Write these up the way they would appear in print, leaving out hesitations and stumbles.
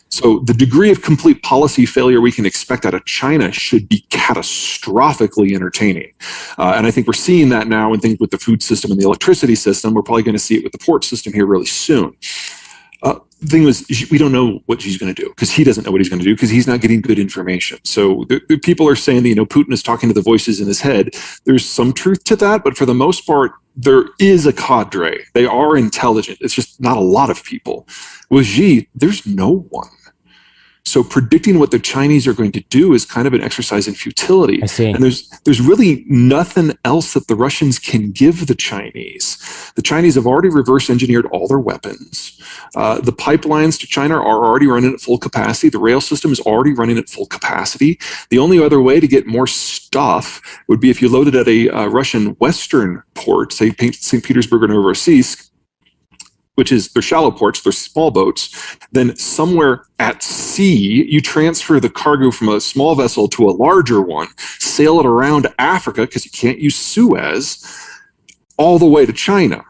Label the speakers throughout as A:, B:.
A: So the degree of complete policy failure we can expect out of China should be catastrophically entertaining. And I think we're seeing that now in things with the food system and the electricity system. We're probably going to see it with the port system here really soon. The thing is, we don't know what he's going to do because he doesn't know what he's going to do because he's not getting good information. So the people are saying that, Putin is talking to the voices in his head. There's some truth to that, but for the most part, there is a cadre. They are intelligent. It's just not a lot of people. With Xi, there's no one. So predicting what the Chinese are going to do is kind of an exercise in futility.
B: I see.
A: And there's really nothing else that the Russians can give the Chinese. The Chinese have already reverse engineered all their weapons. The pipelines to China are already running at full capacity. The rail system is already running at full capacity. The only other way to get more stuff would be if you loaded at a Russian western port, say St. Petersburg or Novorossiysk, which is they're shallow ports, they're small boats, then somewhere at sea, you transfer the cargo from a small vessel to a larger one, sail it around Africa, because you can't use Suez, all the way to China.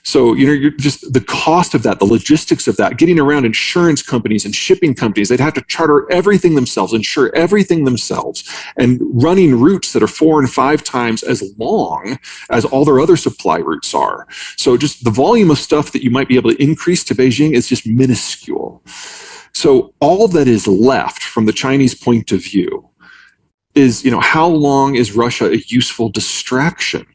A: So, you're just the cost of that, the logistics of that, getting around insurance companies and shipping companies, they'd have to charter everything themselves, insure everything themselves, and running routes that are 4 and 5 times as long as all their other supply routes are. So just the volume of stuff that you might be able to increase to Beijing is just minuscule. So all that is left from the Chinese point of view is, how long is Russia a useful distraction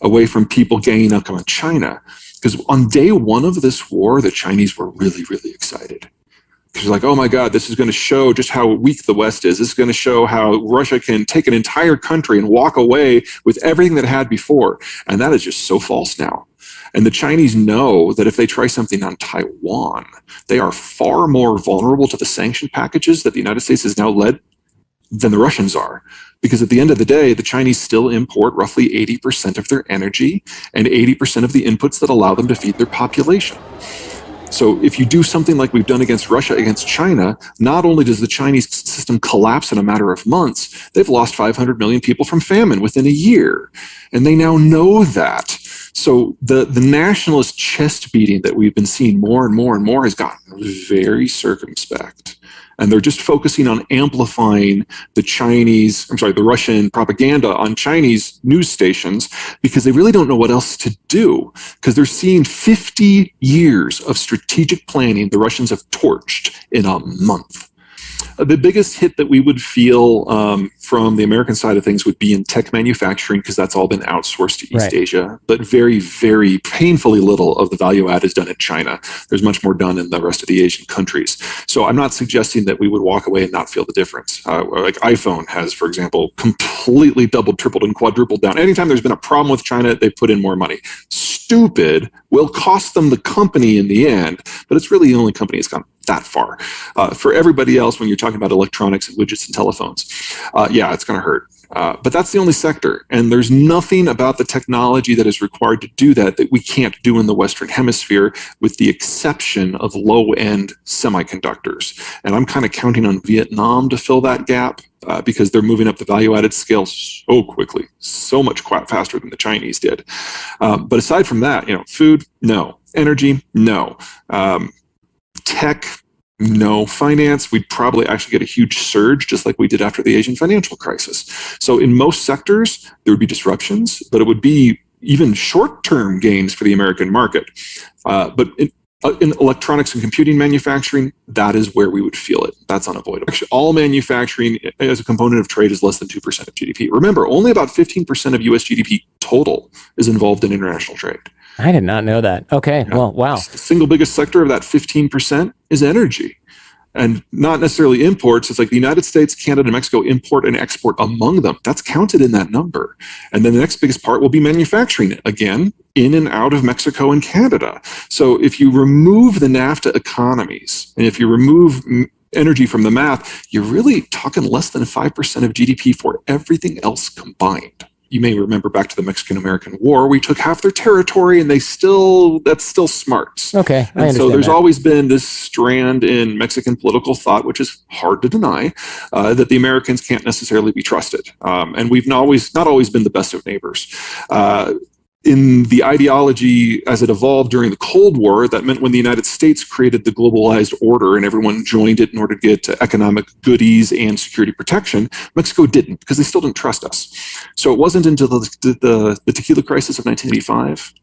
A: away from people ganging up on China? Because on day one of this war, the Chinese were really, really excited. Because like, oh my God, this is going to show just how weak the West is. This is going to show how Russia can take an entire country and walk away with everything that it had before. And that is just so false now. And the Chinese know that if they try something on Taiwan, they are far more vulnerable to the sanction packages that the United States has now led than the Russians are. Because at the end of the day, the Chinese still import roughly 80% of their energy and 80% of the inputs that allow them to feed their population. So if you do something like we've done against Russia, against China, not only does the Chinese system collapse in a matter of months, they've lost 500 million people from famine within a year. And they now know that. So the nationalist chest beating that we've been seeing more and more and more has gotten very circumspect. And they're just focusing on amplifying the Russian propaganda on Chinese news stations because they really don't know what else to do, because they're seeing 50 years of strategic planning the Russians have torched in a month. The biggest hit that we would feel from the American side of things would be in tech manufacturing, because that's all been outsourced to East Asia. But very, very painfully little of the value add is done in China. There's much more done in the rest of the Asian countries. So I'm not suggesting that we would walk away and not feel the difference. Like iPhone has, for example, completely doubled, tripled, and quadrupled down. Anytime there's been a problem with China, they put in more money. Stupid will cost them the company in the end, but it's really the only company that's gone that far. For everybody else, when you're talking about electronics and widgets and telephones, yeah, it's going to hurt. But that's the only sector. And there's nothing about the technology that is required to do that we can't do in the Western Hemisphere, with the exception of low-end semiconductors. And I'm kind of counting on Vietnam to fill that gap, because they're moving up the value-added scale so quickly, so much faster than the Chinese did. But aside from that, food, no. Energy, no. Tech, no. Finance, we'd probably actually get a huge surge, just like we did after the Asian financial crisis. So in most sectors, there would be disruptions, but it would be even short-term gains for the American market. But in electronics and computing manufacturing, that is where we would feel it. That's unavoidable. Actually, all manufacturing as a component of trade is less than 2% of GDP. Remember, only about 15% of US GDP total is involved in international trade.
B: I did not know that. Okay, yeah. Well, wow.
A: The single biggest sector of that 15% is energy. And not necessarily imports. It's like the United States, Canada, and Mexico import and export among them. That's counted in that number. And then the next biggest part will be manufacturing, again, in and out of Mexico and Canada. So if you remove the NAFTA economies, and if you remove energy from the math, you're really talking less than 5% of GDP for everything else combined. You may remember back to the Mexican-American War, we took half their territory, and that's still smarts.
B: Okay, I understand.
A: So there's always been this strand in Mexican political thought, which is hard to deny, that the Americans can't necessarily be trusted. And we've not always been the best of neighbors. in the ideology as it evolved during the Cold War, that meant when the United States created the globalized order and everyone joined it in order to get economic goodies and security protection, Mexico didn't, because they still didn't trust us. So it wasn't until the tequila crisis of 1995,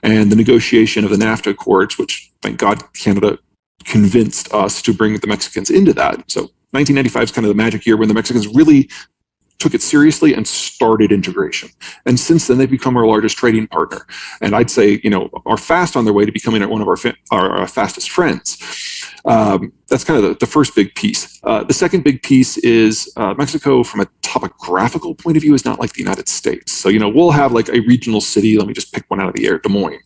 A: and the negotiation of the NAFTA Accords, which, thank God, Canada convinced us to bring the Mexicans into that. So 1995 is kind of the magic year when the Mexicans really took it seriously and started integration. And since then, they've become our largest trading partner. And I'd say, are fast on their way to becoming one of our fastest friends. That's kind of the first big piece. The second big piece is Mexico, from a topographical point of view, is not like the United States. So, we'll have like a regional city, let me just pick one out of the air, Des Moines.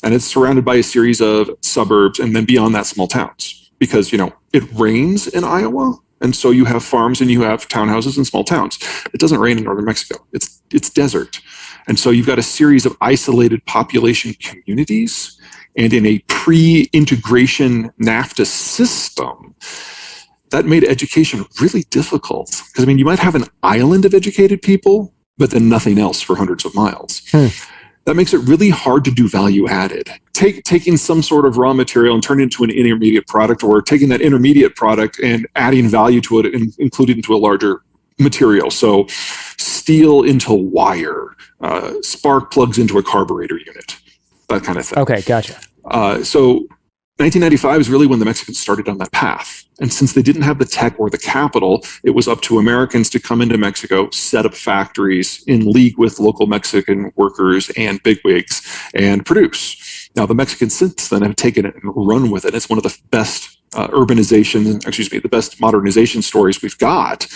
A: And it's surrounded by a series of suburbs, and then beyond that, small towns. Because, it rains in Iowa, and so you have farms and you have townhouses and small towns. It doesn't rain in northern Mexico. It's desert. And so you've got a series of isolated population communities. And in a pre-integration NAFTA system, that made education really difficult. Because, you might have an island of educated people, but then nothing else for hundreds of miles. That makes it really hard to do value added. Taking some sort of raw material and turning it into an intermediate product, or taking that intermediate product and adding value to it and including it into a larger material. So steel into wire, spark plugs into a carburetor unit, that kind of thing.
B: Okay, gotcha.
A: So 1995 is really when the Mexicans started on that path. And since they didn't have the tech or the capital, it was up to Americans to come into Mexico, set up factories in league with local Mexican workers and bigwigs, and produce. Now, the Mexicans since then have taken it and run with it. It's one of the best the best modernization stories we've got.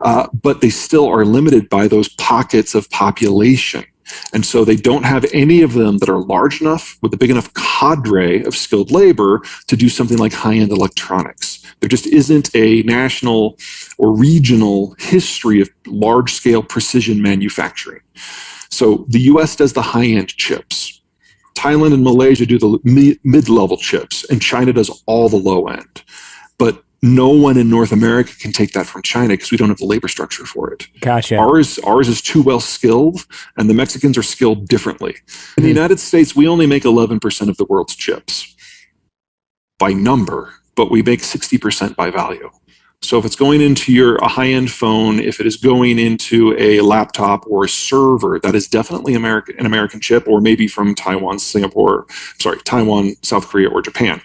A: But they still are limited by those pockets of population. And so they don't have any of them that are large enough with a big enough cadre of skilled labor to do something like high-end electronics. There just isn't a national or regional history of large-scale precision manufacturing. So the US does the high-end chips. Thailand and Malaysia do the mid-level chips, and China does all the low end. But no one in North America can take that from China because we don't have the labor structure for it.
B: Gotcha.
A: Ours is too well skilled, and the Mexicans are skilled differently. In the United States, we only make 11% of the world's chips by number, but we make 60% by value. So if it's going into a high-end phone, if it is going into a laptop or a server, that is definitely an American chip, or maybe from Taiwan, South Korea, or Japan.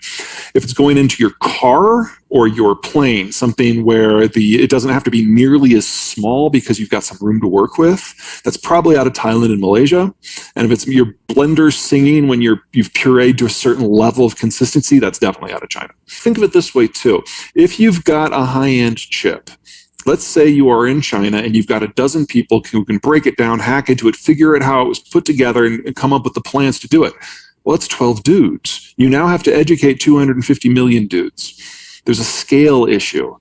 A: If it's going into your car or your plane, something where it doesn't have to be nearly as small because you've got some room to work with, that's probably out of Thailand and Malaysia. And if it's your blender singing when you've pureed to a certain level of consistency, that's definitely out of China. Think of it this way too. If you've got a high-end chip, let's say you are in China and you've got a dozen people who can break it down, hack into it, figure out how it was put together, and come up with the plans to do it. Well, it's 12 dudes. You now have to educate 250 million dudes. There's a scale issue.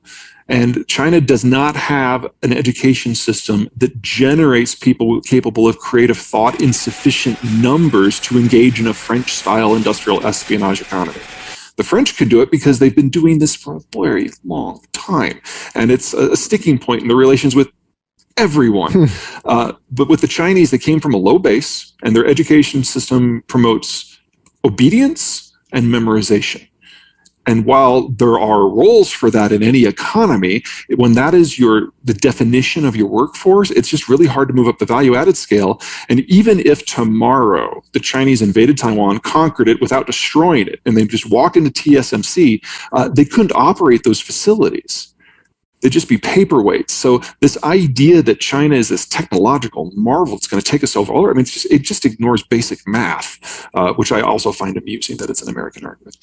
A: And China does not have an education system that generates people capable of creative thought in sufficient numbers to engage in a French-style industrial espionage economy. The French could do it because they've been doing this for a very long time. And it's a sticking point in the relations with everyone. But with the Chinese, they came from a low base, and their education system promotes obedience and memorization. And while there are roles for that in any economy, when that is the definition of your workforce, it's just really hard to move up the value-added scale. And even if tomorrow the Chinese invaded Taiwan, conquered it without destroying it, and they just walk into TSMC, they couldn't operate those facilities. They'd just be paperweights. So this idea that China is this technological marvel that's going to take us over, it just ignores basic math, which I also find amusing that it's an American argument.